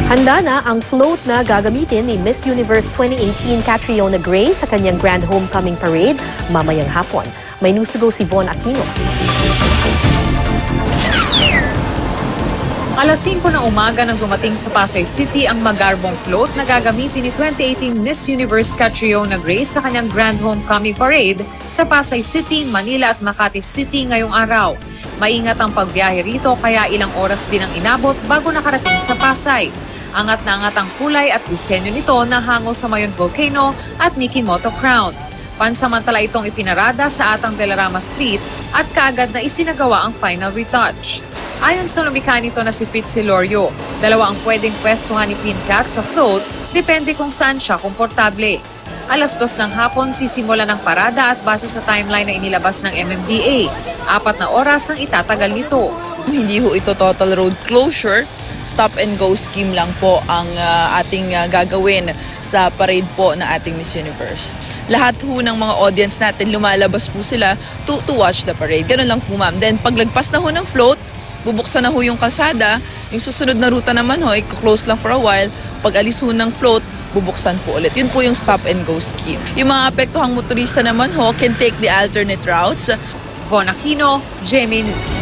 Handa na ang float na gagamitin ni Miss Universe 2018 Catriona Gray sa kanyang Grand Homecoming Parade mamayang hapon. May news to go si Von Aquino. Alas 5 ng umaga nang dumating sa Pasay City ang magarbong float na gagamitin ni 2018 Miss Universe Catriona Gray sa kanyang Grand Homecoming Parade sa Pasay City, Manila at Makati City ngayong araw. Maingat ang pagbiyahe rito kaya ilang oras din ang inabot bago nakarating sa Pasay. Angat na angat ang kulay at disenyo nito na hango sa Mayon Volcano at Mickey Moto Crown. Pansamantala itong ipinarada sa Atang de la Rama Street at kaagad na isinagawa ang final retouch. Ayon sa lumikha nito na si Fitz Hilorio, dalawa ang pwedeng pwestuhan ni Pin Cat sa float, depende kung saan siya komportable. Alas 2 ng hapon sisimulan ang parada at base sa timeline na inilabas ng MMDA, 4 na oras ang itatagal nito. Hindi ho ito total road closure. Stop and go scheme lang po ang ating gagawin sa parade po na ating Miss Universe. Lahat ho ng mga audience natin, lumalabas po sila to watch the parade. Ganun lang po ma'am. Then paglagpas na ho ng float, bubuksan na ho yung kalsada. Yung susunod na ruta naman ho, i-close lang for a while. Pag alis ho ng float, bubuksan po ulit. Yun po yung stop and go scheme. Yung mga apektuhang motorista naman ho can take the alternate routes. Von Aquino, GMA News.